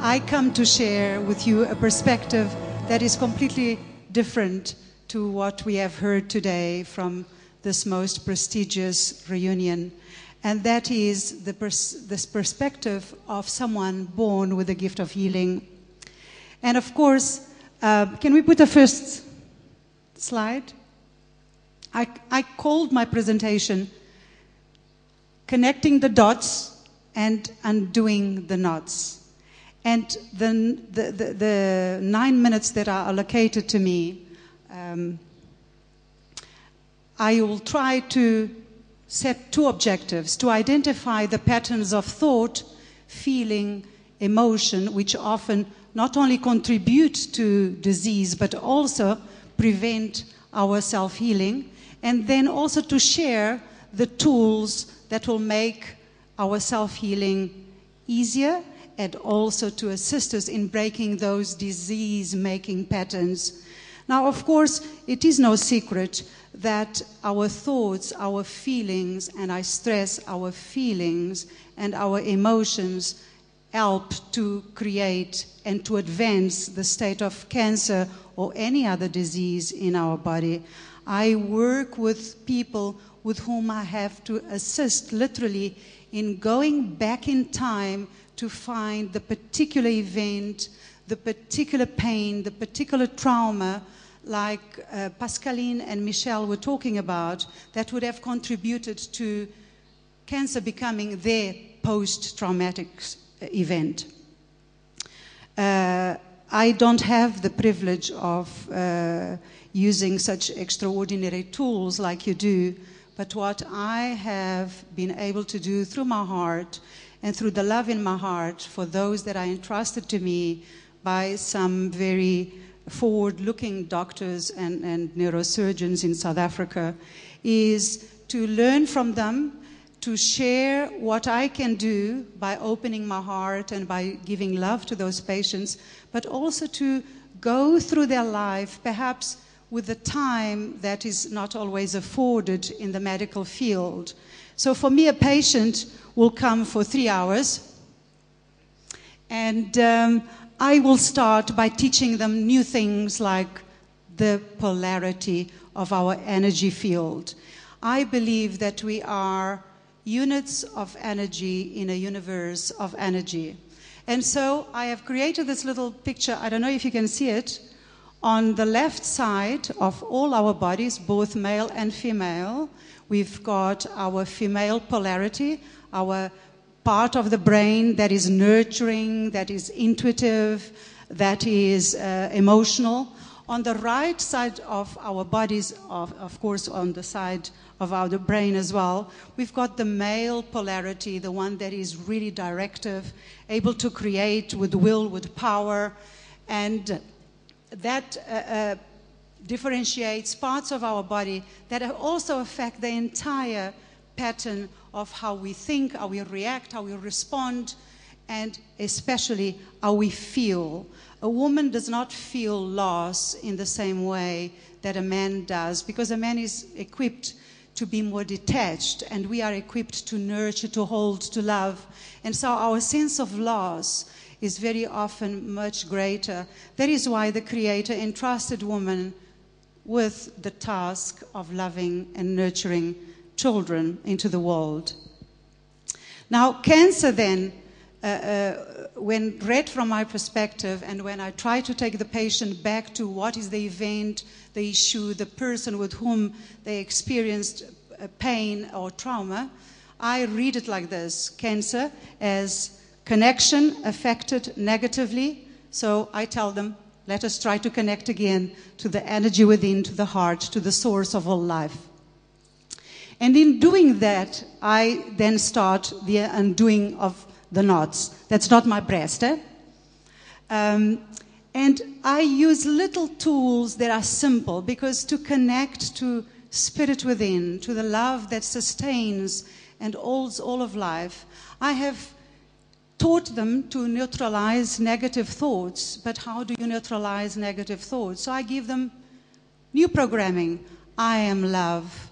I come to share with you a perspective that is completely different to what we have heard today from this most prestigious reunion. And that is this perspective of someone born with the gift of healing. And of course, can we put the first slide? I called my presentation Connecting the Dots and Undoing the Knots. And the 9 minutes that are allocated to me, I will try to set two objectives: to identify the patterns of thought, feeling, emotion, which often not only contribute to disease, but also prevent our self-healing, and then also to share the tools that will make our self-healing easier, and also to assist us in breaking those disease-making patterns. Now, of course, it is no secret that our thoughts, our feelings, and I stress our feelings and our emotions, help to create and to advance the state of cancer or any other disease in our body. I work with people with whom I have to assist literally in going back in time to find the particular event, the particular pain, the particular trauma, like Pascaline and Michelle were talking about, that would have contributed to cancer becoming their post-traumatic event. I don't have the privilege of using such extraordinary tools like you do, but what I have been able to do through my heart and through the love in my heart for those that are entrusted to me by some very forward-looking doctors and neurosurgeons in South Africa, is to learn from them, to share what I can do by opening my heart and by giving love to those patients, but also to go through their life, perhaps with the time that is not always afforded in the medical field. So for me, a patient will come for 3 hours, and I will start by teaching them new things like the polarity of our energy field. I believe that we are units of energy in a universe of energy. And so I have created this little picture, I don't know if you can see it, on the left side of all our bodies, both male and female. We've got our female polarity, our part of the brain that is nurturing, that is intuitive, that is emotional. On the right side of our bodies, of course on the side of our brain as well, we've got the male polarity, the one that is really directive, able to create with will, with power, and that differentiates parts of our body that also affect the entire pattern of how we think, how we react, how we respond, and especially how we feel. A woman does not feel loss in the same way that a man does, because a man is equipped to be more detached, and we are equipped to nurture, to hold, to love. And so our sense of loss is very often much greater. That is why the Creator entrusted woman with the task of loving and nurturing children into the world. Now, cancer then, when read from my perspective, and when I try to take the patient back to what is the event, the issue, the person with whom they experienced pain or trauma, I read it like this: cancer as connection affected negatively. So I tell them, let us try to connect again to the energy within, to the heart, to the source of all life. And in doing that, I then start the undoing of the knots. That's not my breast, eh? And I use little tools that are simple, because to connect to spirit within, to the love that sustains and holds all of life, I have taught them to neutralize negative thoughts. But how do you neutralize negative thoughts? So I give them new programming. I am love.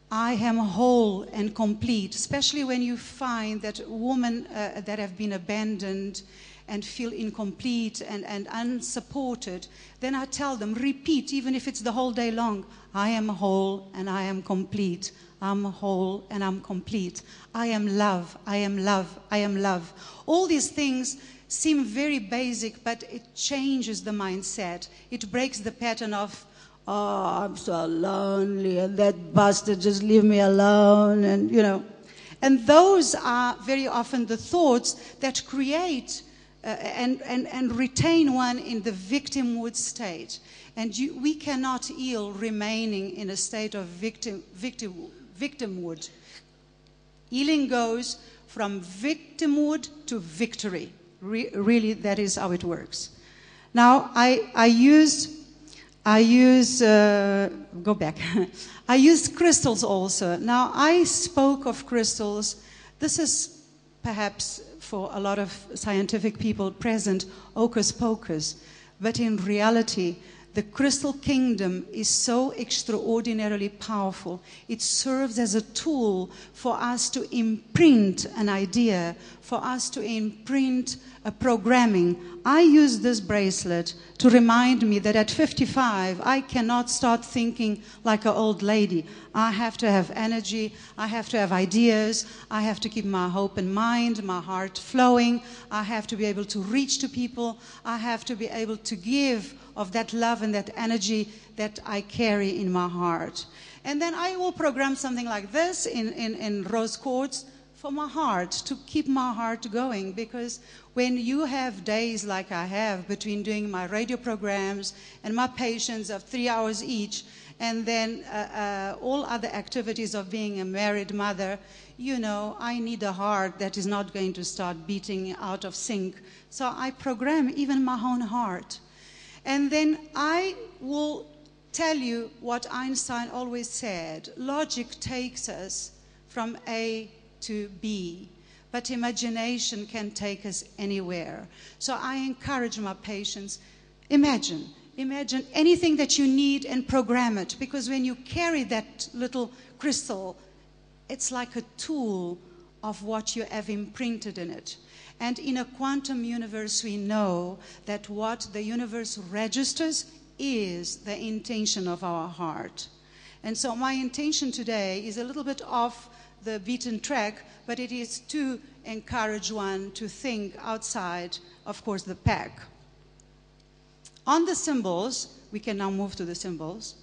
I am whole and complete, especially when you find that women that have been abandoned and feel incomplete and unsupported, then I tell them, repeat, even if it's the whole day long, I am whole and I am complete. I'm whole and I'm complete. I am love, I am love, I am love. All these things seem very basic, but it changes the mindset. It breaks the pattern of, oh, I'm so lonely, and that bastard just leave me alone, and you know. And those are very often the thoughts that create and retain one in the victimhood state. And we cannot heal remaining in a state of victimhood. Healing goes from victimhood to victory. Really, that is how it works. Now, I use go back. I use crystals also. Now, I spoke of crystals. This is perhaps for a lot of scientific people present, hocus pocus. But in reality, the crystal kingdom is so extraordinarily powerful. It serves as a tool for us to imprint an idea, for us to imprint a programming. I use this bracelet to remind me that at 55, I cannot start thinking like an old lady. I have to have energy, I have to have ideas, I have to keep my open mind, my heart flowing, I have to be able to reach to people, I have to be able to give of that love and that energy that I carry in my heart. And then I will program something like this in rose quartz for my heart, to keep my heart going. Because when you have days like I have between doing my radio programs and my patients of 3 hours each, and then all other activities of being a married mother, you know, I need a heart that is not going to start beating out of sync. So I program even my own heart. And then I will tell you what Einstein always said. Logic takes us from A to B, but imagination can take us anywhere. So I encourage my patients, imagine anything that you need and program it, because when you carry that little crystal, it's like a tool of what you have imprinted in it. And in a quantum universe, we know that what the universe registers is the intention of our heart. And so my intention today is a little bit off the beaten track, but it is to encourage one to think outside, of course, the pack. On the symbols, we can now move to the symbols.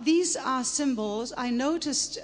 These are symbols. I noticed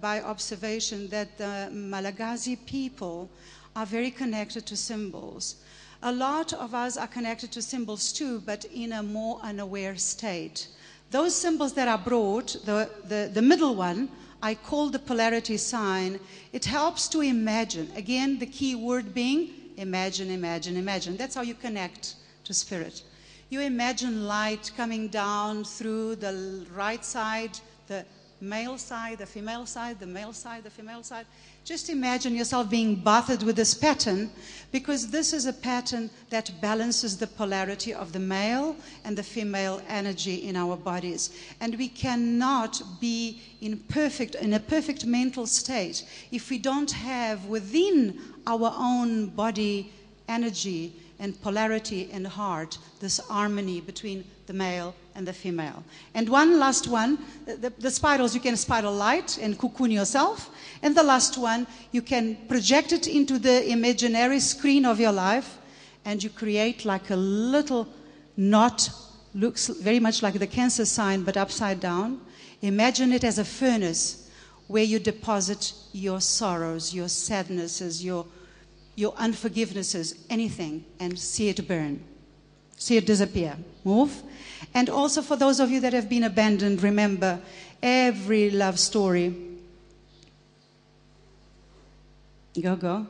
by observation that the Malagasy people are very connected to symbols. A lot of us are connected to symbols too, but in a more unaware state. Those symbols that are brought, the middle one, I call the polarity sign. It helps to imagine. Again, the key word being imagine, imagine, imagine. That's how you connect to spirit. You imagine light coming down through the right side, the male side, the female side, the male side, the female side. Just imagine yourself being bathed with this pattern, because this is a pattern that balances the polarity of the male and the female energy in our bodies. And we cannot be in a perfect mental state if we don't have within our own body energy and polarity and heart, this harmony between the male and the female. And one last one, the spirals, you can spiral light and cocoon yourself. And the last one, you can project it into the imaginary screen of your life, and you create like a little knot, looks very much like the Cancer sign, but upside down. Imagine it as a furnace where you deposit your sorrows, your sadnesses, your unforgivenesses, anything, and see it burn. See it disappear. Move. And also for those of you that have been abandoned, remember, every love story, go.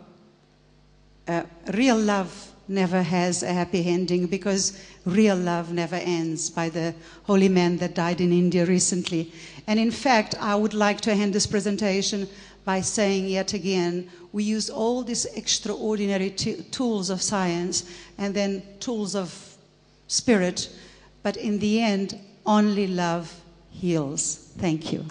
Real love never has a happy ending, because real love never ends, by the holy man that died in India recently. And in fact, I would like to end this presentation by saying yet again, we use all these extraordinary tools of science and then tools of spirit, but in the end, only love heals. Thank you.